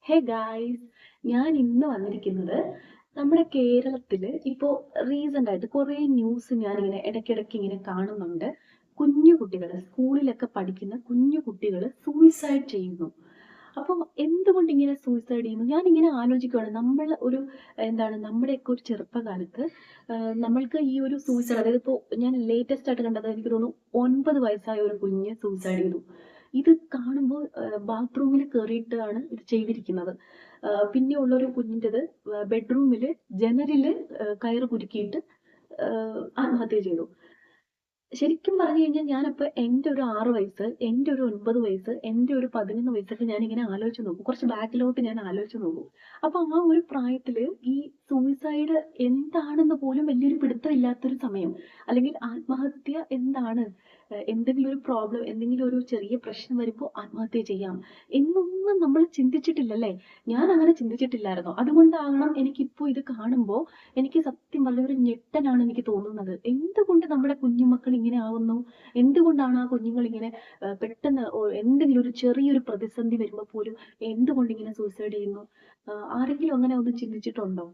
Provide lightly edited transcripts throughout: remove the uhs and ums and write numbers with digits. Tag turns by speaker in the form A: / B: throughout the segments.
A: Hey guys, ഞാൻ ഇന്ന് വന്നിരിക്കുന്നത് നമ്മുടെ കേരളത്തിൽ ഇപ്പോൾ റീസെന്റ് ആയിട്ട് കുറേ ന്യൂസ് ഞാനിങ്ങനെ ഇടയ്ക്കിടയ്ക്ക് ഇങ്ങനെ കാണുന്നുണ്ട്. കുഞ്ഞു കുട്ടികൾ, സ്കൂളിലൊക്കെ പഠിക്കുന്ന കുഞ്ഞു കുട്ടികൾ സൂയിസൈഡ് ചെയ്യുന്നു. അപ്പോൾ എന്തുകൊണ്ട് ഇങ്ങനെ സൂയിസൈഡ് ചെയ്യുന്നു? ഞാനിങ്ങനെ ആലോചിക്കുകയാണ്. നമ്മൾ ഒരു നമ്മുടെയൊക്കെ ഒരു ചെറുപ്പകാലത്ത് നമ്മൾക്ക് ഈ ഒരു സൂയിസൈഡ്, അതായത് ഇപ്പോൾ ഞാൻ ലേറ്റസ്റ്റ് ആയിട്ട് കണ്ടത് എനിക്ക് തോന്നുന്നു 9 വയസ്സായ ഒരു കുഞ്ഞ് സൂയിസൈഡ് ചെയ്തു. ഇത് കാണുമ്പോൾ ബാത്റൂമിൽ കയറിയിട്ടാണ് ഇത് ചെയ്തിരിക്കുന്നത്. പിന്നെ ഉള്ളൊരു കുഞ്ഞിൻ്റെത് ബെഡ്റൂമിൽ ജനലിൽ കയറ് കുരുക്കിയിട്ട് ആത്മഹത്യ ചെയ്തു. ശരിക്കും പറഞ്ഞു കഴിഞ്ഞാൽ ഞാനപ്പോൾ എൻ്റെ ഒരു 6 വയസ്സ്, എൻ്റെ ഒരു 9 വയസ്സ്, എൻ്റെ ഒരു 11 വയസ്സൊക്കെ ഞാനിങ്ങനെ ആലോചിച്ച് നോക്കും. കുറച്ച് ബാക്കിലോട്ട് ഞാൻ ആലോചിച്ച് നോക്കും. അപ്പൊ ആ ഒരു പ്രായത്തില് ഈ സൂയിസൈഡ് എന്താണെന്ന് പോലും വലിയൊരു പിടുത്തമില്ലാത്തൊരു സമയം, അല്ലെങ്കിൽ ആത്മഹത്യ എന്താണ്, എന്തെങ്കിലും ഒരു പ്രോബ്ലം, എന്തെങ്കിലും ഒരു ചെറിയ പ്രശ്നം വരുമ്പോൾ ആത്മഹത്യ ചെയ്യാം എന്നൊന്നും നമ്മൾ ചിന്തിച്ചിട്ടില്ലല്ലേ. ഞാൻ അങ്ങനെ ചിന്തിച്ചിട്ടില്ലായിരുന്നു. അതുകൊണ്ടാകണം എനിക്കിപ്പോൾ ഇത് കാണുമ്പോൾ എനിക്ക് സത്യം വലിയൊരു ഞെട്ടലാണ് എനിക്ക് തോന്നുന്നത്. എന്തുകൊണ്ട് നമ്മുടെ കുഞ്ഞുമക്കൾ ഇങ്ങനെ ആവുന്നു? എന്തുകൊണ്ടാണ് ആ കുഞ്ഞുങ്ങൾ ഇങ്ങനെ പെട്ടെന്ന് എന്തെങ്കിലും ഒരു ചെറിയൊരു പ്രതിസന്ധി വരുമ്പോൾ പോലും എന്തുകൊണ്ട് ഇങ്ങനെ സൂയിസൈഡ് ചെയ്യുന്നു? ആരെങ്കിലും അങ്ങനെ ഒന്ന് ചിന്തിച്ചിട്ടുണ്ടോ?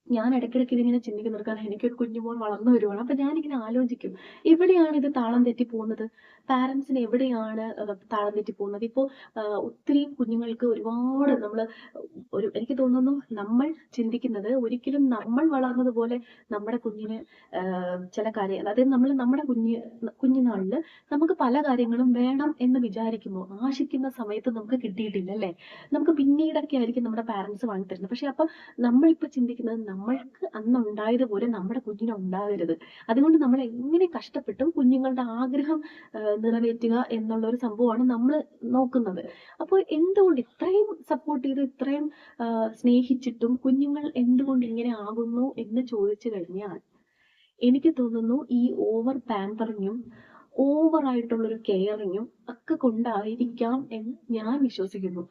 A: ഞാൻ ഇടയ്ക്കിടയ്ക്ക് ഇതിങ്ങനെ ചിന്തിക്കുന്നുണ്ട്. കാരണം എനിക്കൊരു കുഞ്ഞുമോൻ വളർന്നു വരുവാണ്. അപ്പൊ ഞാനിങ്ങനെ ആലോചിക്കും, എവിടെയാണ് ഇത് താളം തെറ്റി പോകുന്നത്? പാരന്റ്സിന് എവിടെയാണ് താളം തെറ്റി പോകുന്നത്? ഇപ്പോൾ ഒത്തിരി കുഞ്ഞുങ്ങൾക്ക് ഒരുപാട് എനിക്ക് തോന്നുന്നു നമ്മൾ ചിന്തിക്കുന്നത് ഒരിക്കലും നമ്മൾ വളർന്നതുപോലെ നമ്മുടെ കുഞ്ഞിന് ചില കാര്യം, അതായത് നമ്മുടെ കുഞ്ഞുനാളില് നമുക്ക് പല കാര്യങ്ങളും വേണം എന്ന് വിചാരിക്കുമ്പോൾ ആശിക്കുന്ന സമയത്ത് നമുക്ക് കിട്ടിയിട്ടില്ല അല്ലേ. നമുക്ക് പിന്നീടൊക്കെ ആയിരിക്കും നമ്മുടെ പാരന്റ്സ് വാങ്ങി തരുന്നത്. പക്ഷെ അപ്പൊ നമ്മളിപ്പോ ചിന്തിക്കുന്നത് നമ്മൾക്ക് അന്ന് ഉണ്ടായതുപോലെ നമ്മുടെ കുഞ്ഞിന് ഉണ്ടാകരുത്. അതുകൊണ്ട് നമ്മൾ എങ്ങനെ കഷ്ടപ്പെട്ടും കുഞ്ഞുങ്ങളുടെ ആഗ്രഹം നിറവേറ്റുക എന്നുള്ള ഒരു സംഭവമാണ് നമ്മൾ നോക്കുന്നത്. അപ്പോൾ എന്തുകൊണ്ട് ഇത്രയും സപ്പോർട്ട് ചെയ്ത് ഇത്രയും സ്നേഹിച്ചിട്ടും കുഞ്ഞുങ്ങൾ എന്തുകൊണ്ട് ഇങ്ങനെ ആകുന്നു എന്ന് ചോദിച്ചു കഴിഞ്ഞാൽ എനിക്ക് തോന്നുന്നു ഈ ഓവർ പാമ്പറിങ്ങും ഓവർ ആയിട്ടുള്ളൊരു കെയറിങ്ങും ഒക്കെ കൊണ്ടായിരിക്കാം എന്ന് ഞാൻ വിശ്വസിക്കുന്നു.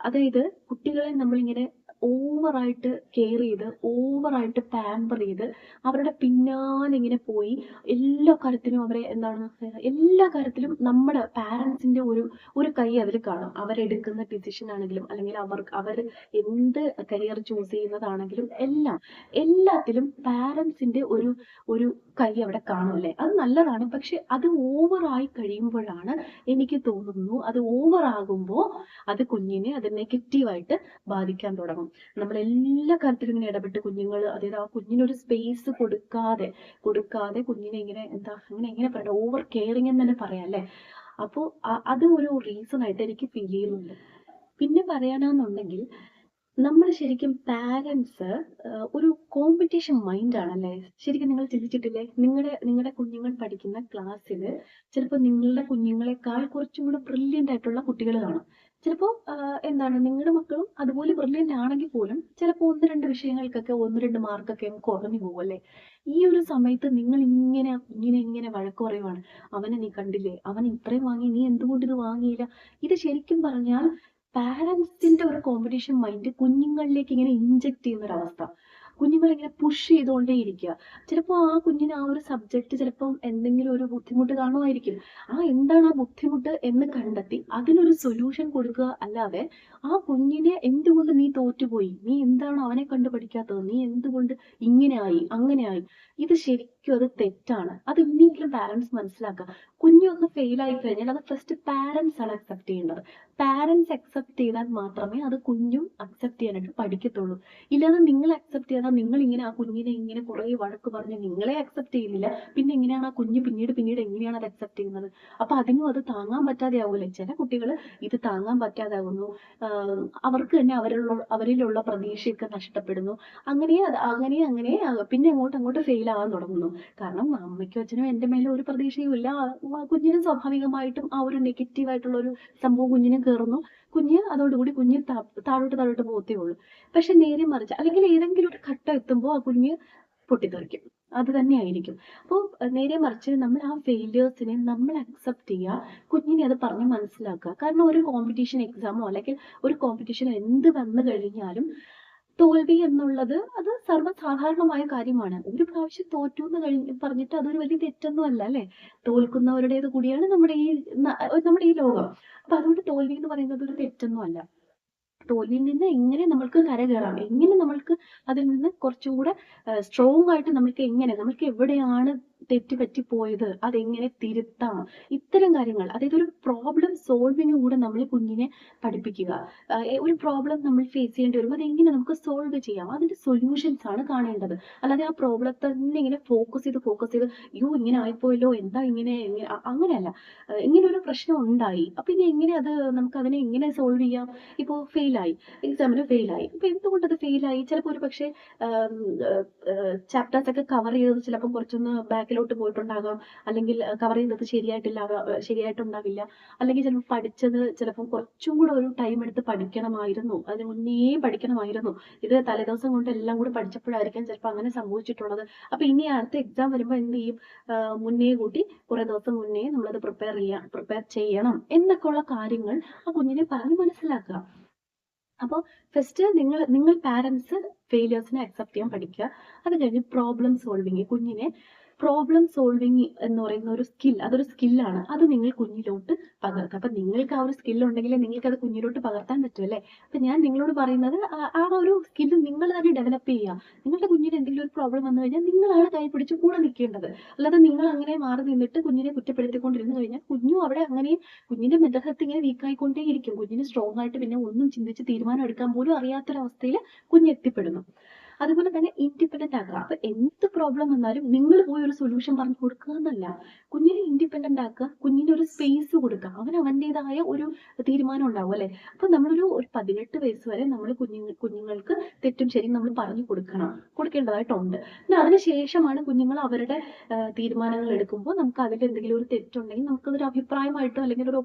A: അതായത് കുട്ടികളെ നമ്മളിങ്ങനെ ഓവറായിട്ട് കെയർ ചെയ്ത് ഓവറായിട്ട് പാമ്പർ ചെയ്ത് അവരുടെ പിന്നാലെ ഇങ്ങനെ പോയി എല്ലാ കാര്യത്തിലും അവരെ എല്ലാ കാര്യത്തിലും നമ്മുടെ പാരൻസിന്റെ ഒരു കൈ അതിൽ കാണും. അവരെടുക്കുന്ന ഡിസിഷൻ ആണെങ്കിലും അല്ലെങ്കിൽ അവർ എന്ത് കരിയർ ചൂസ് ചെയ്യുന്നതാണെങ്കിലും എല്ലാത്തിലും പാരൻസിന്റെ ഒരു കൈ അവിടെ കാണുമല്ലേ. അത് നല്ലതാണ്. പക്ഷെ അത് ഓവറായി കഴിയുമ്പോഴാണ് എനിക്ക് തോന്നുന്നു, അത് ഓവർ ആകുമ്പോൾ അത് കുഞ്ഞിനെ അത് നെഗറ്റീവായിട്ട് ബാധിക്കാൻ തുടങ്ങും. നമ്മൾ എല്ലാ കാര്യത്തിലും ഇങ്ങനെ ഇടപെട്ട് കുഞ്ഞുങ്ങൾ, അതായത് ആ കുഞ്ഞിനൊരു സ്പേസ് കൊടുക്കാതെ കുഞ്ഞിനെ ഇങ്ങനെ എങ്ങനെ പറയണം, ഓവർ കെയറിങ് എന്ന് തന്നെ പറയാം അല്ലേ. അപ്പോൾ അത് ഒരു റീസൺ ആയിട്ട് എനിക്ക് ഫീൽ ചെയ്യുന്നുണ്ട്. പിന്നെ പറയാനാന്നുണ്ടെങ്കിൽ നമ്മൾ ശരിക്കും പാരൻസ് ഒരു കോമ്പറ്റീഷൻ മൈൻഡ് ആണല്ലേ. ശരിക്കും നിങ്ങൾ ചിന്തിച്ചിട്ടില്ലേ? നിങ്ങളുടെ കുഞ്ഞുങ്ങൾ പഠിക്കുന്ന ക്ലാസ്സിൽ ചിലപ്പോൾ നിങ്ങളുടെ കുഞ്ഞുങ്ങളെക്കാൾ കുറച്ചും കൂടെ ബ്രില്യൻ്റ് ആയിട്ടുള്ള കുട്ടികൾ കാണും. ചിലപ്പോൾ നിങ്ങളുടെ മക്കളും അതുപോലെ ബ്രില്യൻ്റ് ആണെങ്കിൽ പോലും ചിലപ്പോൾ 1-2 വിഷയങ്ങൾക്കൊക്കെ 1-2 മാർക്കൊക്കെ കുറഞ്ഞു പോകും അല്ലേ. ഈ ഒരു സമയത്ത് നിങ്ങൾ ഇങ്ങനെ ആ കുഞ്ഞിനെ ഇങ്ങനെ വഴക്ക് പറയുവാണ്, അവനെ നീ കണ്ടില്ലേ, അവൻ ഇത്രയും വാങ്ങി, നീ എന്തുകൊണ്ട് ഇത് വാങ്ങിയില്ല. ഇത് ശരിക്കും പറഞ്ഞാൽ പാരൻസിന്റെ ഒരു കോമ്പറ്റീഷൻ മൈൻഡ് കുഞ്ഞുങ്ങളിലേക്ക് ഇങ്ങനെ ഇൻജെക്ട് ചെയ്യുന്ന ഒരു അവസ്ഥ. കുഞ്ഞുങ്ങൾ ഇങ്ങനെ പുഷ് ചെയ്തുകൊണ്ടേ ഇരിക്കുക. ചിലപ്പോൾ ആ കുഞ്ഞിന് ആ ഒരു സബ്ജക്റ്റ് ചിലപ്പം എന്തെങ്കിലും ഒരു ബുദ്ധിമുട്ട് കാണുമായിരിക്കും. എന്താണ് ആ ബുദ്ധിമുട്ട് എന്ന് കണ്ടെത്തി അതിനൊരു സൊല്യൂഷൻ കൊടുക്കുക അല്ലാതെ ആ കുഞ്ഞിനെ എന്തുകൊണ്ട് നീ തോറ്റുപോയി, നീ എന്താണ് അവനെ കണ്ടു പഠിക്കാത്തത്, നീ എന്തുകൊണ്ട് ഇങ്ങനെ ആയി അങ്ങനെ ആയി, ഇത് ശരിക്കും അത് തെറ്റാണ്. അത് ഇനിയെങ്കിലും പാരന്റ്സ് മനസ്സിലാക്കുക. കുഞ്ഞൊന്ന് ഫെയിൽ ആയി കഴിഞ്ഞാൽ അത് ഫസ്റ്റ് പാരന്റ്സ് ആണ് അക്സെപ്റ്റ് ചെയ്യേണ്ടത്. പാരന്റ്സ് അക്സെപ്റ്റ് ചെയ്താൽ മാത്രമേ അത് കുഞ്ഞും അക്സെപ്റ്റ് ചെയ്യാനായിട്ട് പഠിക്കത്തുള്ളൂ. ഇല്ലാതെ നിങ്ങൾ അക്സെപ്റ്റ് ചെയ്താൽ നിങ്ങൾ ഇങ്ങനെ ആ കുഞ്ഞിനെ ഇങ്ങനെ കുറെ വഴക്ക് പറഞ്ഞ് നിങ്ങളെ അക്സെപ്റ്റ് ചെയ്യുന്നില്ല, പിന്നെ എങ്ങനെയാണ് ആ കുഞ്ഞ് പിന്നീട് എങ്ങനെയാണ് അത് അക്സെപ്റ്റ് ചെയ്യുന്നത്? അപ്പൊ അതിനും അത് താങ്ങാൻ പറ്റാതെ ആവൂലേ. ചില കുട്ടികൾ ഇത് താങ്ങാൻ പറ്റാതെ ആകുന്നു. അവർക്ക് തന്നെ അവരിലുള്ള പ്രതീക്ഷയൊക്കെ നഷ്ടപ്പെടുന്നു. അങ്ങനെ പിന്നെ അങ്ങോട്ട് ഫെയിൽ ആവാൻ തുടങ്ങുന്നു. കാരണം അമ്മയ്ക്കും അച്ഛനും എൻ്റെ മേലെ ഒരു പ്രതീക്ഷയും ഇല്ല. കുഞ്ഞിന് സ്വാഭാവികമായിട്ടും ആ ഒരു നെഗറ്റീവ് ആയിട്ടുള്ള ഒരു സംഭവം കുഞ്ഞിനെ കയറുന്നു. അതോടുകൂടി കുഞ്ഞ് താഴോട്ട് പോകത്തേ ഉള്ളൂ. പക്ഷെ നേരെ മറിച്ച് അല്ലെങ്കിൽ ഏതെങ്കിലും ഒരു ഘട്ടം എത്തുമ്പോൾ ആ കുഞ്ഞ് പൊട്ടിത്തെറിക്കും. അത് തന്നെയായിരിക്കും. അപ്പോൾ നേരെ മറിച്ച് നമ്മൾ ആ ഫെയിലിയേഴ്സിനെ നമ്മൾ അക്സെപ്റ്റ് ചെയ്യുക, കുഞ്ഞിനെ അത് പറഞ്ഞ് മനസ്സിലാക്കുക. കാരണം ഒരു കോമ്പറ്റീഷൻ എക്സാമോ അല്ലെങ്കിൽ ഒരു കോമ്പറ്റീഷൻ എന്ത് വന്നു കഴിഞ്ഞാലും തോൽവി എന്നുള്ളത് അത് സർവ്വസാധാരണമായ കാര്യമാണ്. ഒരു പ്രാവശ്യം തോറ്റു എന്ന് പറഞ്ഞിട്ട് അതൊരു വലിയ തെറ്റൊന്നും അല്ല അല്ലേ. തോൽക്കുന്നവരുടേത് കൂടിയാണ് നമ്മുടെ ഈ ലോകം. അപ്പൊ അതുകൊണ്ട് തോൽവി എന്ന് പറയുന്നത് ഒരു തെറ്റൊന്നും അല്ല. തോൽവിയിൽ നിന്ന് എങ്ങനെ നമ്മൾക്ക് കരകയറാം, എങ്ങനെ നമ്മൾക്ക് അതിൽ നിന്ന് കുറച്ചും കൂടെ സ്ട്രോങ് ആയിട്ട് നമ്മൾക്ക് എവിടെയാണ് തെറ്റ് പറ്റിപ്പോയത്, അതെങ്ങനെ തിരുത്താം, ഇത്തരം കാര്യങ്ങൾ, അതായത് ഒരു പ്രോബ്ലം സോൾവിങ് കൂടെ നമ്മൾ കുഞ്ഞിനെ പഠിപ്പിക്കുക. ഒരു പ്രോബ്ലം നമ്മൾ ഫേസ് ചെയ്യേണ്ടി വരുമ്പോൾ അതെങ്ങനെ നമുക്ക് സോൾവ് ചെയ്യാം, അതിന്റെ സൊല്യൂഷൻസ് ആണ് കാണേണ്ടത്. അല്ലാതെ ആ പ്രോബ്ലത്തെ തന്നെ ഇങ്ങനെ ഫോക്കസ് ചെയ്ത് അയ്യോ ഇങ്ങനെ ആയിപ്പോയല്ലോ, എന്താ ഇങ്ങനെ, അങ്ങനെയല്ല. ഇങ്ങനെ ഒരു പ്രശ്നം ഉണ്ടായി, അപ്പൊ ഇനി എങ്ങനെ നമുക്ക് അതിനെ എങ്ങനെ സോൾവ് ചെയ്യാം. ഇപ്പോൾ ഫെയിലായി, എക്സാമിന് ഫെയിലായി, ഇപ്പൊ എന്തുകൊണ്ട് അത് ഫെയിലായി, ചിലപ്പോൾ ഒരു പക്ഷേ ചാപ്റ്റേഴ്സ് ഒക്കെ കവർ ചെയ്തത് ചിലപ്പോൾ കുറച്ചൊന്ന് ബാക്കിലോട്ട് പോയിട്ടുണ്ടാകാം, അല്ലെങ്കിൽ കവർ ചെയ്തത് ശരിയായിട്ടുണ്ടാവില്ല, അല്ലെങ്കിൽ ചിലപ്പോൾ പഠിച്ചത് ചിലപ്പോൾ കുറച്ചും കൂടെ ഒരു ടൈം എടുത്ത് പഠിക്കണമായിരുന്നു, അതിന് മുന്നേ പഠിക്കണമായിരുന്നു. ഇത് തലേദിവസം കൊണ്ട് എല്ലാം കൂടെ പഠിച്ചപ്പോഴായിരിക്കാം ചിലപ്പോൾ അങ്ങനെ സംഭവിച്ചിട്ടുള്ളത്. അപ്പൊ ഇനി അടുത്ത എക്സാം വരുമ്പോൾ എന്ത് ചെയ്യും, മുന്നേ കൂട്ടി കുറെ ദിവസം മുന്നേ നമ്മളത് പ്രിപ്പയർ ചെയ്യണം എന്നൊക്കെ ഉള്ള കാര്യങ്ങൾ ആ കുഞ്ഞിനെ പറഞ്ഞ് മനസ്സിലാക്കുക. അപ്പോൾ ഫസ്റ്റ് നിങ്ങൾ പാരന്റ്സ് ഫെയിലിയേഴ്സിനെ അക്സെപ്റ്റ് ചെയ്യാൻ പഠിക്കുക. അത് കഴിഞ്ഞ് പ്രോബ്ലം സോൾവിങ്, കുഞ്ഞിനെ പ്രോബ്ലം സോൾവിങ് എന്ന് പറയുന്ന ഒരു അതൊരു സ്കില്ലാണ്. അത് നിങ്ങൾ കുഞ്ഞിലോട്ട് പകർത്തുക. അപ്പൊ നിങ്ങൾക്ക് ആ ഒരു സ്കിൽ ഉണ്ടെങ്കിൽ നിങ്ങൾക്ക് അത് കുഞ്ഞിലോട്ട് പകർത്താൻ പറ്റുമല്ലേ. അപ്പൊ ഞാൻ നിങ്ങളോട് പറയുന്നത് ആ ഒരു സ്കില്ല് നിങ്ങൾ തന്നെ ഡെവലപ്പ് ചെയ്യുക. നിങ്ങളുടെ കുഞ്ഞിന് എന്തെങ്കിലും ഒരു പ്രോബ്ലം വന്നു കഴിഞ്ഞാൽ നിങ്ങളാണ് കൈ പിടിച്ച് കൂടെ നിൽക്കേണ്ടത്. അല്ലാതെ നിങ്ങൾ അങ്ങനെ മാറി നിന്നിട്ട് കുഞ്ഞിനെ കുറ്റപ്പെടുത്തിക്കൊണ്ടിരുന്നു കഴിഞ്ഞാൽ കുഞ്ഞും അവിടെ അങ്ങനെ കുഞ്ഞിന്റെ മെന്റൽ ഹെൽത്ത് ഇങ്ങനെ വീക്കായിക്കൊണ്ടേയിരിക്കും. കുഞ്ഞിന് സ്ട്രോങ് ആയിട്ട് പിന്നെ ഒന്നും ചിന്തിച്ച് തീരുമാനം എടുക്കാൻ പോലും അറിയാത്തൊരവസ്ഥയിൽ കുഞ്ഞ് എത്തിപ്പെടുന്നു. അതുപോലെ തന്നെ ഇൻഡിപെൻഡന്റ് ആക്കുക. അപ്പൊ എന്ത് പ്രോബ്ലം വന്നാലും നിങ്ങൾ പോയി ഒരു സൊല്യൂഷൻ പറഞ്ഞു കൊടുക്കുക എന്നല്ല, കുഞ്ഞിനെ ഇൻഡിപെൻഡന്റ് ആക്കുക, കുഞ്ഞിന് ഒരു സ്പേസ് കൊടുക്കുക, അവൻ്റെതായ ഒരു തീരുമാനം ഉണ്ടാവും അല്ലെ. അപ്പൊ നമ്മളൊരു 18 വയസ്സ് വരെ നമ്മൾ കുഞ്ഞുങ്ങൾക്ക് തെറ്റും ശരിയും നമ്മൾ പറഞ്ഞു കൊടുക്കേണ്ടതായിട്ടുണ്ട്. പിന്നെ അതിനുശേഷമാണ് കുഞ്ഞുങ്ങൾ അവരുടെ തീരുമാനങ്ങൾ എടുക്കുമ്പോൾ നമുക്ക് അതിൽ എന്തെങ്കിലും ഒരു തെറ്റുണ്ടെങ്കിൽ നമുക്കതൊരു അഭിപ്രായമായിട്ടോ അല്ലെങ്കിൽ ഒരു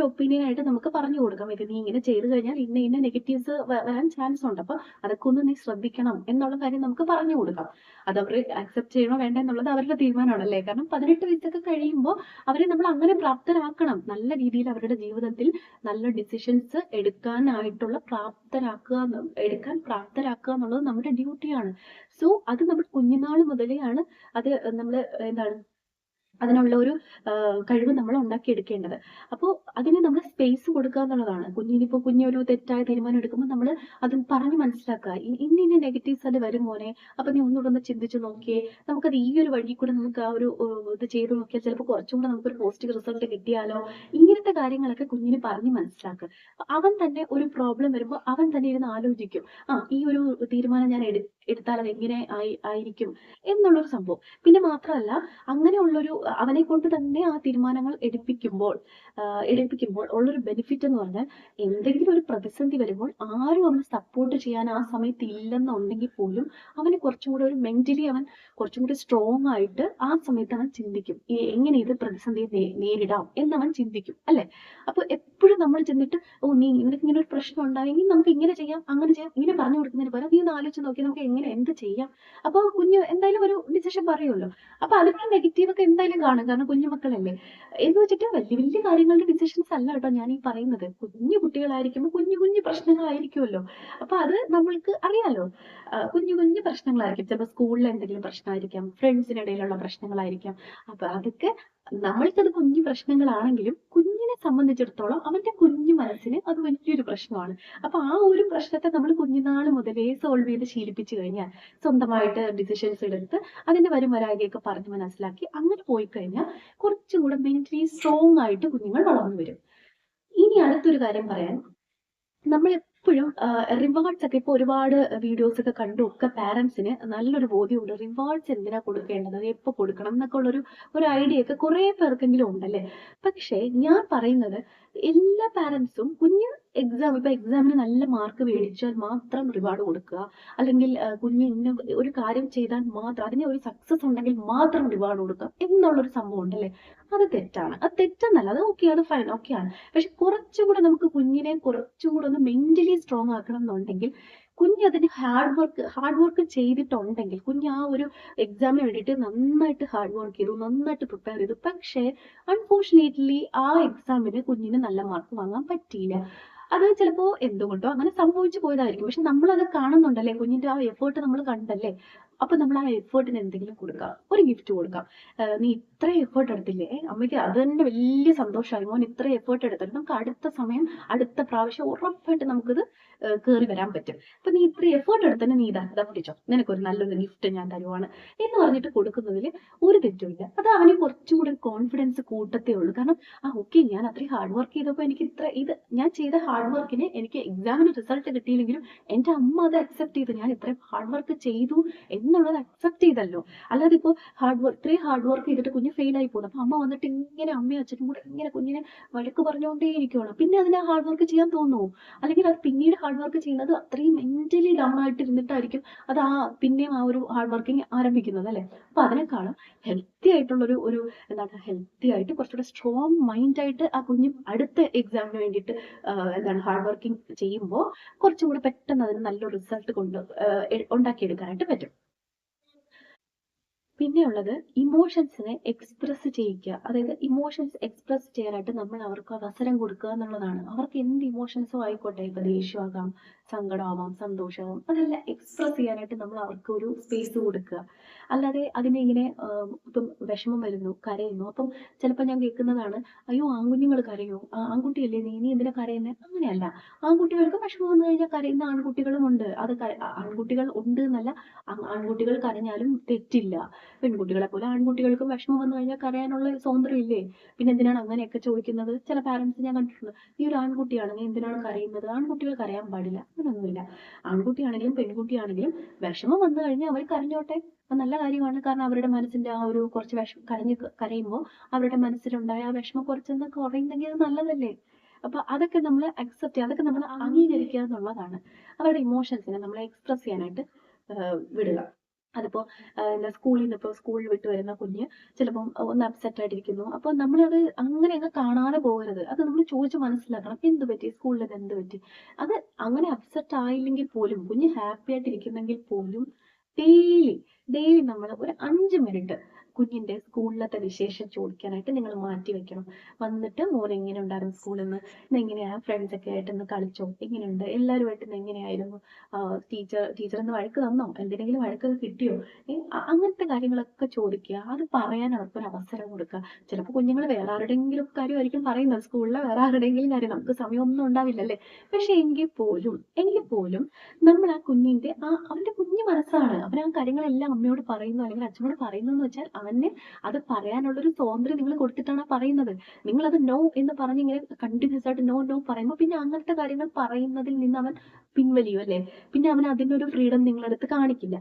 A: ഒപ്പീനിയനായിട്ട് നമുക്ക് പറഞ്ഞു കൊടുക്കാം. ഇത് നീ ഇങ്ങനെ ചെയ്തു കഴിഞ്ഞാൽ ഇന്ന നെഗറ്റീവ്സ് വരാൻ ചാൻസ് ഉണ്ട്, അപ്പൊ അതൊക്കെ ഒന്ന് നീ ശ്രദ്ധിക്കണം എന്നുള്ള കാര്യം നമുക്ക് പറഞ്ഞു കൊടുക്കാം. അത് അവർ അക്സെപ്റ്റ് ചെയ്യണോ വേണ്ട എന്നുള്ളത് അവരുടെ തീരുമാനമാണല്ലേ. കാരണം 18 വയസ്സൊക്കെ കഴിയുമ്പോൾ അവരെ നമ്മൾ അങ്ങനെ പ്രാപ്തരാക്കണം, നല്ല രീതിയിൽ അവരുടെ ജീവിതത്തിൽ നല്ല ഡിസിഷൻസ് എടുക്കാൻ പ്രാപ്തരാക്കുക എന്നുള്ളത് നമ്മുടെ ഡ്യൂട്ടിയാണ്. സോ അത് നമ്മൾ കുഞ്ഞുനാൾ മുതലെയാണ് അത് നമ്മൾ അതിനുള്ള ഒരു കഴിവ് നമ്മൾ ഉണ്ടാക്കിയെടുക്കേണ്ടത്. അപ്പോൾ അതിന് നമ്മൾ സ്പേസ് കൊടുക്കുക എന്നുള്ളതാണ്. കുഞ്ഞൊരു തെറ്റായ തീരുമാനം എടുക്കുമ്പോൾ നമ്മൾ അത് പറഞ്ഞ് മനസ്സിലാക്കുക. ഇന്ന നെഗറ്റീവ്സ് അത് വരും മോനെ, അപ്പൊ നീ ഒന്നുകൂടെ ഒന്ന് ചിന്തിച്ചു നോക്കിയേ, നമുക്കത് ഈ ഒരു വഴി കൂടെ നമുക്ക് ആ ഒരു ഇത് ചെയ്ത് നോക്കിയാൽ ചിലപ്പോൾ കുറച്ചും കൂടെ നമുക്കൊരു പോസിറ്റീവ് റിസൾട്ട് കിട്ടിയാലോ. ഇങ്ങനത്തെ കാര്യങ്ങളൊക്കെ കുഞ്ഞിന് പറഞ്ഞ് മനസ്സിലാക്കുക. അവൻ തന്നെ ഒരു പ്രോബ്ലം വരുമ്പോൾ അവൻ തന്നെ ഇരുന്ന് ആലോചിക്കും, ഈ ഒരു തീരുമാനം ഞാൻ എടുത്താൽ അത് എങ്ങനെ ആയിരിക്കും എന്നുള്ളൊരു സംഭവം. പിന്നെ മാത്രമല്ല, അങ്ങനെയുള്ളൊരു അവനെ കൊണ്ട് തന്നെ ആ തീരുമാനങ്ങൾ എടുപ്പിക്കുമ്പോൾ ഉള്ളൊരു ബെനിഫിറ്റ് എന്ന് പറഞ്ഞാൽ, എന്തെങ്കിലും ഒരു പ്രതിസന്ധി വരുമ്പോൾ ആരും അവനെ സപ്പോർട്ട് ചെയ്യാൻ ആ സമയത്ത് ഇല്ലെന്നുണ്ടെങ്കിൽ പോലും അവന് കുറച്ചും കൂടെ ഒരു മെന്റലി അവൻ കുറച്ചും കൂടി സ്ട്രോങ് ആയിട്ട് ആ സമയത്ത് അവൻ ചിന്തിക്കും, എങ്ങനെ ഇത് പ്രതിസന്ധിയെ നേരിടാം എന്നവൻ ചിന്തിക്കും അല്ലെ. അപ്പൊ എപ്പോഴും നമ്മൾ ചെന്നിട്ട് നിനക്ക് ഇങ്ങനെ ഒരു പ്രശ്നം ഉണ്ടായെങ്കിൽ നമുക്ക് ഇങ്ങനെ ചെയ്യാം, അങ്ങനെ ചെയ്യാം, ഇങ്ങനെ പറഞ്ഞു കൊടുക്കുന്നതിന് പകരം നീ ഒന്ന് ആലോചിച്ച് നോക്കി നമുക്ക് എങ്ങനെ എന്ത് ചെയ്യാം. അപ്പൊ കുഞ്ഞ് എന്തായാലും ഒരു ഡിസിഷൻ പറയുമല്ലോ. അപ്പൊ അതിനുള്ള നെഗറ്റീവ് ഒക്കെ എന്തായാലും കാണും, കാരണം കുഞ്ഞുമക്കളല്ലേ. എന്ന് വെച്ചിട്ട് വലിയ വലിയ കാര്യങ്ങളുടെ ഡിസിഷൻസ് അല്ല കേട്ടോ ഞാൻ ഈ പറയുന്നത്. കുഞ്ഞു കുട്ടികളായിരിക്കുമ്പോൾ കുഞ്ഞു പ്രശ്നങ്ങളായിരിക്കുമല്ലോ. അപ്പൊ അത് നമ്മൾക്ക് അറിയാലോ, കുഞ്ഞു പ്രശ്നങ്ങളായിരിക്കും. ചിലപ്പോൾ സ്കൂളിൽ എന്തെങ്കിലും പ്രശ്നമായിരിക്കാം, ഫ്രണ്ട്സിനിടയിലുള്ള പ്രശ്നങ്ങളായിരിക്കാം. അപ്പൊ അതൊക്കെ നമ്മൾക്കത് കുഞ്ഞു പ്രശ്നങ്ങളാണെങ്കിലും കുഞ്ഞിനെ സംബന്ധിച്ചിടത്തോളം അവന്റെ കുഞ്ഞു മനസ്സിന് അത് വലിയൊരു പ്രശ്നമാണ്. അപ്പൊ ആ ഒരു പ്രശ്നത്തെ നമ്മൾ കുഞ്ഞുനാൾ മുതലേ സോൾവ് ചെയ്ത് ശീലിപ്പിച്ചു കഴിഞ്ഞാൽ, സ്വന്തമായിട്ട് ഡിസിഷൻസ് എടുത്ത് അതിന്റെ വരായികയൊക്കെ പറഞ്ഞ് മനസ്സിലാക്കി അങ്ങനെ പോയി കഴിഞ്ഞാൽ കുറച്ചും കൂടെ മെന്റലി സ്ട്രോങ് ആയിട്ട് കുഞ്ഞുങ്ങൾ വളർന്നു വരും. ഇനി അടുത്തൊരു കാര്യം പറയാൻ, നമ്മൾ എപ്പോഴും റിവാർഡ്സ് ഒക്കെ, ഇപ്പൊ ഒരുപാട് വീഡിയോസ് ഒക്കെ കണ്ടു ഒക്കെ പാരന്റ്സിന് നല്ലൊരു ബോധ്യമുണ്ട് റിവാർഡ്സ് എന്തിനാ കൊടുക്കേണ്ടത്, എപ്പോ കൊടുക്കണം എന്നൊക്കെ ഒരു ഐഡിയ ഒക്കെ കുറെ പേർക്കെങ്കിലും ഉണ്ടല്ലേ. പക്ഷെ ഞാൻ പറയുന്നത്, എല്ലാ പാരന്റ്സും എക്സാമിന് നല്ല മാർക്ക് മേടിച്ചാൽ മാത്രം റിവാർഡ് കൊടുക്കുക, അല്ലെങ്കിൽ കുഞ്ഞ് ഇന്ന ഒരു കാര്യം ചെയ്താൽ മാത്രം, അതിന് ഒരു സക്സസ് ഉണ്ടെങ്കിൽ മാത്രം റിവാർഡ് കൊടുക്കുക എന്നുള്ളൊരു സംഭവം ഉണ്ടല്ലേ. അത് തെറ്റാണ്. അത് തെറ്റെന്നല്ല, അത് ഓക്കെയാണ്, ഫൈൻ, ഓക്കെയാണ്. പക്ഷെ കുറച്ചുകൂടെ നമുക്ക് കുഞ്ഞിനെ കുറച്ചുകൂടെ ഒന്ന് മെന്റലി സ്ട്രോങ് ആക്കണം എന്നുണ്ടെങ്കിൽ, കുഞ്ഞ് അതിന് ഹാർഡ് വർക്ക് ചെയ്തിട്ടുണ്ടെങ്കിൽ, കുഞ്ഞ് ആ ഒരു എക്സാമിന് വേണ്ടിയിട്ട് നന്നായിട്ട് ഹാർഡ് വർക്ക് ചെയ്തു, നന്നായിട്ട് പ്രിപ്പയർ ചെയ്തു, പക്ഷേ അൺഫോർച്ചുനേറ്റ്ലി ആ എക്സാമിന് കുഞ്ഞിന് നല്ല മാർക്ക് വാങ്ങാൻ പറ്റിയില്ല. അത് ചിലപ്പോ എന്തുകൊണ്ടോ അങ്ങനെ സംഭവിച്ചു പോയതായിരിക്കും. പക്ഷെ നമ്മളത് കാണുന്നുണ്ടല്ലേ, കുഞ്ഞിന്റെ ആ എഫേർട്ട് നമ്മൾ കണ്ടല്ലേ. അപ്പൊ നമ്മൾ ആ എഫേർട്ടിന് എന്തെങ്കിലും കൊടുക്കാം, ഒരു ഗിഫ്റ്റ് കൊടുക്കാം. നീ ഇത്ര എഫേർട്ട് എടുത്തില്ലേ, അമ്മയ്ക്ക് അത് തന്നെ വലിയ സന്തോഷമായി, മോൻ ഇത്ര എഫേർട്ട് എടുത്തിട്ട് നമുക്ക് അടുത്ത സമയം അടുത്ത പ്രാവശ്യം ഉറപ്പായിട്ട് നമുക്കിത് കയറി വരാൻ പറ്റും. അപ്പൊ നീ ഇത്ര എഫേർട്ട് എടുത്തന്നെ നീ ഇതാ പിടിച്ചോ, നിനക്കൊരു നല്ലൊരു ഗിഫ്റ്റ് ഞാൻ തരുവാണ് എന്ന് പറഞ്ഞിട്ട് കൊടുക്കുന്നതിൽ ഒരു തെറ്റുമില്ല. അത് അവന് കുറച്ചും കൂടി കോൺഫിഡൻസ് കൂട്ടത്തേ ഉള്ളൂ. കാരണം ഓക്കെ, ഞാൻ അത്രയും ഹാർഡ് വർക്ക് ചെയ്തപ്പോൾ എനിക്ക് ഇത് ഞാൻ ചെയ്ത ഹാർഡ് വർക്കിന് എനിക്ക് എക്സാമിന് റിസൾട്ട് കിട്ടിയില്ലെങ്കിലും എന്റെ അമ്മ അത് അക്സെപ്റ്റ് ചെയ്തു, ഞാൻ ഇത്രയും ഹാർഡ് വർക്ക് ചെയ്തു എന്നുള്ളത് അക്സെപ്റ്റ് ചെയ്തല്ലോ. അല്ലാതെ ഇപ്പോൾ ഇത്രയും ഹാർഡ് വർക്ക് ചെയ്തിട്ട് കുഞ്ഞ് ഫെയിൽ ആയി പോകുന്നു, അപ്പൊ അമ്മ വന്നിട്ട് ഇങ്ങനെ അമ്മയും അച്ഛനും കൂടെ ഇങ്ങനെ കുഞ്ഞിനെ വഴക്ക് പറഞ്ഞുകൊണ്ടേ ഇരിക്കുകയാണ്. പിന്നെ അതിന് ഹാർഡ് വർക്ക് ചെയ്യാൻ തോന്നുമോ? അല്ലെങ്കിൽ അത് പിന്നീട് ഹാർഡ് വർക്ക് ചെയ്യുന്നത് അത്രയും മെന്റലി ഡൗൺ ആയിട്ട് ഇരുന്നിട്ടായിരിക്കും അത് പിന്നെയും ആ ഒരു ഹാർഡ് വർക്കിംഗ് ആരംഭിക്കുന്നത് അല്ലെ. അപ്പൊ അതിനേക്കാളും ഹെൽത്തി ആയിട്ടുള്ള ഒരു എന്താണ്, ഹെൽത്തി ആയിട്ട് കുറച്ചുകൂടെ സ്ട്രോങ് മൈൻഡ് ആയിട്ട് ആ കുഞ്ഞ് അടുത്ത എക്സാമിന് വേണ്ടിയിട്ട് എന്താണ് ഹാർഡ് വർക്കിംഗ് ചെയ്യുമ്പോൾ കുറച്ചും കൂടി പെട്ടെന്ന് അതിന് നല്ലൊരു റിസൾട്ട് ഉണ്ടാക്കിയെടുക്കാനായിട്ട് പറ്റും. പിന്നെയുള്ളത് ഇമോഷൻസിനെ എക്സ്പ്രസ് ചെയ്യിക്കുക. അതായത് ഇമോഷൻസ് എക്സ്പ്രസ് ചെയ്യാനായിട്ട് നമ്മൾ അവർക്ക് അവസരം കൊടുക്കുക എന്നുള്ളതാണ്. അവർക്ക് എന്ത് ഇമോഷൻസും ആയിക്കോട്ടെ, ഇപ്പൊ ദേഷ്യമാകാം, സങ്കടമാവാം, സന്തോഷമാവാം, അതെല്ലാം എക്സ്പ്രസ് ചെയ്യാനായിട്ട് നമ്മൾ അവർക്ക് ഒരു സ്പേസ് കൊടുക്കുക. അല്ലാതെ അതിനെ ഇങ്ങനെ ഇപ്പം വിഷമം വരുന്നു, കരയുന്നു, അപ്പം ചിലപ്പോൾ ഞാൻ കേൾക്കുന്നതാണ്, അയ്യോ ആൺകുഞ്ഞുങ്ങൾ കരയോ, ആൺകുട്ടിയല്ലേ നീ എന്തിനാ കരയുന്നത്? അങ്ങനെയല്ല. ആൺകുട്ടികൾക്ക് വിഷമം വന്നു കഴിഞ്ഞാൽ കരയുന്ന ആൺകുട്ടികളും ഉണ്ട്. അത് ആൺകുട്ടികൾ ഉണ്ട് എന്നല്ല, ആൺകുട്ടികൾ കരഞ്ഞാലും തെറ്റില്ല. പെൺകുട്ടികളെ പോലെ ആൺകുട്ടികൾക്കും വിഷമം വന്നു കഴിഞ്ഞാൽ കരയാനുള്ള സ്വാതന്ത്ര്യം ഇല്ലേ? പിന്നെ എന്തിനാണ് അങ്ങനെയൊക്കെ ചോദിക്കുന്നത്? ചില പാരന്റ്സ് ഞാൻ കണ്ടിട്ടുണ്ട്, നീ ഒരു ആൺകുട്ടിയാണ്, നീ എന്തിനാണ് കരയുന്നത്? ആൺകുട്ടികൾ കരയാൻ പാടില്ല. അങ്ങനെയൊന്നുമില്ല. ആൺകുട്ടിയാണെങ്കിലും പെൺകുട്ടിയാണെങ്കിലും വിഷമം വന്നു കഴിഞ്ഞാൽ അവർ കരഞ്ഞോട്ടെ, അത് നല്ല കാര്യമാണ്. കാരണം അവരുടെ മനസ്സിന്റെ ആ ഒരു കുറച്ച് കരയുമ്പോൾ അവരുടെ മനസ്സിലുണ്ടായ ആ വിഷമം കുറച്ചൊന്ന് കുറയുന്നെങ്കിൽ അത് നല്ലതല്ലേ. അപ്പൊ അതൊക്കെ നമ്മൾ അക്സെപ്റ്റ് ചെയ്യുക, അതൊക്കെ നമ്മൾ അംഗീകരിക്കുക എന്നുള്ളതാണ്. അവരുടെ ഇമോഷൻസിനെ നമ്മൾ എക്സ്പ്രസ് ചെയ്യാനായിട്ട് വിടുക. അതിപ്പോ സ്കൂളിൽ നിന്ന് സ്കൂളിൽ വിട്ട് വരുന്ന കുഞ്ഞ് ചിലപ്പം ഒന്ന് അപ്സെറ്റ് ആയിട്ടിരിക്കുന്നു, അപ്പൊ നമ്മളത് അങ്ങനെ അങ്ങ് കാണാതെ പോകരുത്. അത് നമ്മൾ ചോദിച്ച് മനസ്സിലാക്കണം, എന്ത് പറ്റി, സ്കൂളിൽ എന്ത് പറ്റി. അത് അങ്ങനെ അപ്സെറ്റ് ആയില്ലെങ്കിൽ പോലും, കുഞ്ഞ് ഹാപ്പി ആയിട്ടിരിക്കുന്നെങ്കിൽ പോലും ഡെയിലി ഡെയിലി നമ്മൾ ഒരു 5 മിനിറ്റ് കുഞ്ഞിന്റെ സ്കൂളിലത്തെ വിശേഷം ചോദിക്കാനായിട്ട് നിങ്ങൾ മാറ്റി വെക്കണം. വന്നിട്ട് മോൻ എങ്ങനെ ഉണ്ടായിരുന്നു സ്കൂളിൽ നിന്ന്, ഇന്ന് എങ്ങനെയാ ഫ്രണ്ട്സ് ഒക്കെ ആയിട്ട് ഇന്ന് കളിച്ചോ, എങ്ങനെയുണ്ട്, എല്ലാവരുമായിട്ട് ഇന്ന് എങ്ങനെയായിരുന്നു, ടീച്ചർ ഇന്ന് വഴക്ക് തന്നോ, എന്തിനെങ്കിലും വഴക്കൊക്കെ കിട്ടിയോ, അങ്ങനത്തെ കാര്യങ്ങളൊക്കെ ചോദിക്കുക. അത് പറയാൻ അവർക്കൊരു അവസരം കൊടുക്കുക. ചിലപ്പോൾ കുഞ്ഞുങ്ങൾ വേറെ ആരുടെയെങ്കിലും കാര്യമായിരിക്കും പറയുന്നത്, സ്കൂളിലെ വേറെ ആരുടെയെങ്കിലും കാര്യം, നമുക്ക് സമയമൊന്നും ഉണ്ടാവില്ലല്ലേ. പക്ഷെ എങ്കിൽ പോലും നമ്മൾ ആ കുഞ്ഞിന്റെ അവന്റെ കുഞ്ഞു മനസ്സാണ്, അവൻ ആ കാര്യങ്ങളെല്ലാം അമ്മയോട് പറയുന്നു അല്ലെങ്കിൽ അച്ഛനോട് പറയുന്നു എന്ന് വെച്ചാൽ അവന് അത് പറയാനുള്ളൊരു സ്വാതന്ത്ര്യം നിങ്ങൾ കൊടുത്തിട്ടാണ് പറയുന്നത്. നിങ്ങൾ അത് നോ എന്ന് പറഞ്ഞ് ഇങ്ങനെ കണ്ടിന്യൂസ് ആയിട്ട് നോ നോ പറയുമ്പോൾ പിന്നെ അങ്ങനത്തെ കാര്യങ്ങൾ പറയുന്നതിൽ നിന്ന് അവൻ പിൻവലിയും അല്ലെ. പിന്നെ അവൻ അതിനൊരു ഫ്രീഡം നിങ്ങളടുത്ത് കാണിക്കില്ല.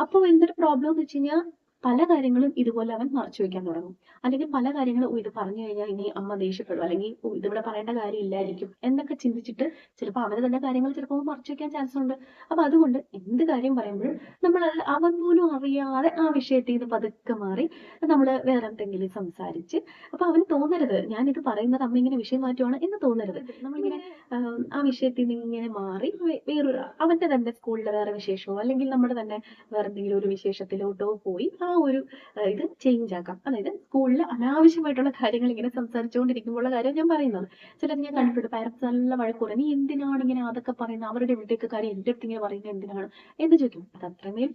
A: അപ്പോൾ എന്തൊരു പ്രോബ്ലം എന്ന് വെച്ച് കഴിഞ്ഞാൽ പല കാര്യങ്ങളും ഇതുപോലെ അവൻ മറച്ചു വെക്കാൻ തുടങ്ങും. അല്ലെങ്കിൽ പല കാര്യങ്ങളും ഇത് പറഞ്ഞു കഴിഞ്ഞാൽ ഇനി അമ്മ ദേഷ്യപ്പെടും, അല്ലെങ്കിൽ ഇതിവിടെ പറയേണ്ട കാര്യമില്ലായിരിക്കും എന്നൊക്കെ ചിന്തിച്ചിട്ട് ചിലപ്പോൾ അവന് തന്നെ കാര്യങ്ങൾ ചിലപ്പോൾ മറച്ചു വെക്കാൻ ചാൻസ് ഉണ്ട്. അപ്പൊ അതുകൊണ്ട് എന്ത് കാര്യം പറയുമ്പോഴും നമ്മൾ അവൻ പോലും അറിയാതെ ആ വിഷയത്തിൽ നിന്ന് പതുക്കെ മാറി നമ്മൾ വേറെ എന്തെങ്കിലും സംസാരിച്ച്, അപ്പൊ അവന് തോന്നരുത് ഞാനിത് പറയുന്നത് അമ്മ ഇങ്ങനെ വിഷയം മാറ്റുവാണ് എന്ന് തോന്നരുത്. നമ്മളിങ്ങനെ ആ വിഷയത്തിൽ നിന്ന് ഇങ്ങനെ മാറി വേറൊരു അവന്റെ തന്നെ സ്കൂളിലെ വേറെ വിശേഷമോ അല്ലെങ്കിൽ നമ്മുടെ തന്നെ വേറെ എന്തെങ്കിലും ഒരു വിശേഷത്തിലോട്ടോ പോയി ആ ഒരു ഇത് ചേഞ്ച് ആക്കാം. അതായത് സ്കൂളിൽ അനാവശ്യമായിട്ടുള്ള കാര്യങ്ങൾ ഇങ്ങനെ സംസാരിച്ചുകൊണ്ടിരിക്കുമ്പോഴുള്ള കാര്യം ഞാൻ പറയുന്നത്. ചിലർ ഞാൻ കണ്ടിട്ടുണ്ട്, പാരന്റ്സ് നല്ല വഴക്കൂടെ, നീ എന്തിനാണ് ഇങ്ങനെ അതൊക്കെ പറയുന്നത്, അവരുടെ വീട്ടിലേക്ക് കാര്യം എൻ്റെ അടുത്ത് ഇങ്ങനെ പറയുന്നത് എന്തിനാണ് എന്ന് ചോദിക്കും. അത് അത്രമേൽ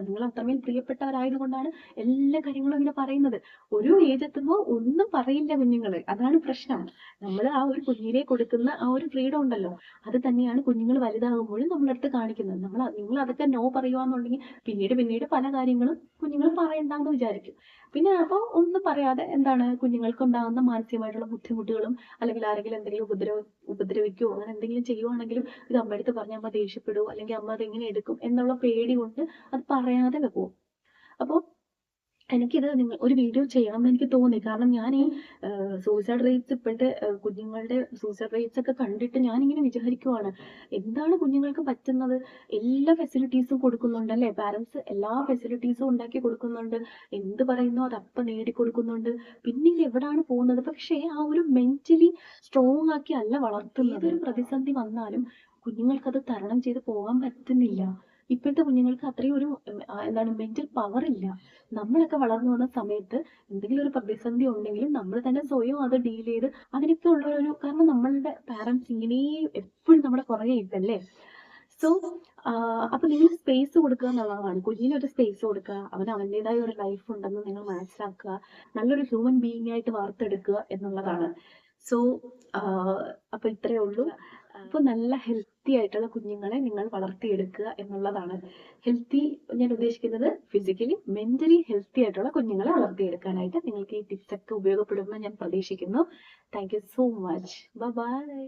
A: നിങ്ങൾ അത്രമേൽ പ്രിയപ്പെട്ടവരായതുകൊണ്ടാണ് എല്ലാ കാര്യങ്ങളും ഇങ്ങനെ പറയുന്നത്. ഒരു ഏജ് എത്തുമ്പോൾ ഒന്നും പറയില്ല കുഞ്ഞുങ്ങള്, അതാണ് പ്രശ്നം. നമ്മൾ ആ ഒരു കുഞ്ഞിനെ കൊടുക്കുന്ന ആ ഒരു ഫ്രീഡം ഉണ്ടല്ലോ, അത് തന്നെയാണ് കുഞ്ഞുങ്ങൾ വലുതാകുമ്പോഴും നമ്മളടുത്ത് കാണിക്കുന്നത്. നിങ്ങൾ അതൊക്കെ നോ പറയുവാന്നുണ്ടെങ്കിൽ പിന്നീട് പല കാര്യങ്ങളും കുഞ്ഞുങ്ങൾ പറയണ്ടെന്ന് വിചാരിക്കും. പിന്നെ അപ്പോൾ ഒന്നും പറയാതെ എന്താണ് കുഞ്ഞുങ്ങൾക്ക് ഉണ്ടാകുന്ന മാനസികമായിട്ടുള്ള ബുദ്ധിമുട്ടുകളും അല്ലെങ്കിൽ ആരെങ്കിലും എന്തെങ്കിലും ഉപദ്രവിക്കുകയോ അങ്ങനെ എന്തെങ്കിലും ചെയ്യുവാണെങ്കിലും ഇത് അമ്മയടുത്ത് പറഞ്ഞാൽ അമ്മ ദേഷ്യപ്പെടുവോ അല്ലെങ്കിൽ അമ്മ അതെങ്ങനെ എടുക്കും എന്നുള്ള പേടി കൊണ്ട് അത് പറയാതെ വെക്കും. അപ്പോൾ എനിക്കിത് ഒരു വീഡിയോ ചെയ്യണം എന്ന് എനിക്ക് തോന്നി. കാരണം ഞാൻ ഈ സൂസൈഡ് റേറ്റ്സ് ഇപ്പോഴത്തെ കുഞ്ഞുങ്ങളുടെ സൂസൈഡ് റേറ്റ്സ് ഒക്കെ കണ്ടിട്ട് ഞാനിങ്ങനെ വിചാരിക്കുവാണ്, എന്താണ് കുഞ്ഞുങ്ങൾക്ക് പറ്റുന്നത്. എല്ലാ ഫെസിലിറ്റീസും കൊടുക്കുന്നുണ്ട് അല്ലേ, പാരന്റ്സ് എല്ലാ ഫെസിലിറ്റീസും ഉണ്ടാക്കി കൊടുക്കുന്നുണ്ട്, എന്ത് പറയുന്നോ അതപ്പം നേടിക്കൊടുക്കുന്നുണ്ട്. പിന്നീട് എവിടാണ് പോകുന്നത്? പക്ഷേ ആ ഒരു മെന്റലി സ്ട്രോങ് ആക്കി അല്ല വളർത്തുന്നത്. ഏതൊരു പ്രതിസന്ധി വന്നാലും കുഞ്ഞുങ്ങൾക്കത് തരണം ചെയ്ത് പോകാൻ പറ്റുന്നില്ല. ഇപ്പോഴത്തെ കുഞ്ഞുങ്ങൾക്ക് അത്രയും ഒരു എന്താണ് മെന്റൽ പവർ ഇല്ല. നമ്മളൊക്കെ വളർന്നു വന്ന സമയത്ത് എന്തെങ്കിലും ഒരു പ്രതിസന്ധി ഉണ്ടെങ്കിലും നമ്മൾ തന്നെ സ്വയം അത് ഡീൽ ചെയ്ത് അതിനൊക്കെ ഉള്ള കാരണം നമ്മളുടെ പാരന്റ്സ് ഇങ്ങനെ എപ്പോഴും നമ്മുടെ പുറകെ ഇല്ലല്ലേ. സോ അപ്പൊ നിങ്ങൾ സ്പേസ് കൊടുക്കുക എന്നുള്ളതാണ്. കുഞ്ഞിനൊരു സ്പേസ് കൊടുക്കുക, അവന് അവൻ്റെതായ ഒരു ലൈഫ് ഉണ്ടെന്ന് നിങ്ങൾ മനസ്സിലാക്കുക, നല്ലൊരു ഹ്യൂമൻ ബീയിങ് ആയിട്ട് വാർത്തെടുക്കുക എന്നുള്ളതാണ്. സോ അപ്പൊ ഇത്രയേ ഉള്ളൂ. അപ്പൊ നല്ല ഹെൽത്തി ആയിട്ടുള്ള കുഞ്ഞുങ്ങളെ നിങ്ങൾ വളർത്തിയെടുക്കുക എന്നുള്ളതാണ്. ഹെൽത്തി ഞാൻ ഉദ്ദേശിക്കുന്നത് ഫിസിക്കലി മെന്റലി ഹെൽത്തി ആയിട്ടുള്ള കുഞ്ഞുങ്ങളെ വളർത്തിയെടുക്കാനായിട്ട് നിങ്ങൾക്ക് ഈ ടിപ്സ് ഒക്കെ ഉപയോഗപ്പെടുമെന്ന് ഞാൻ പ്രതീക്ഷിക്കുന്നു. Thank you so much. By.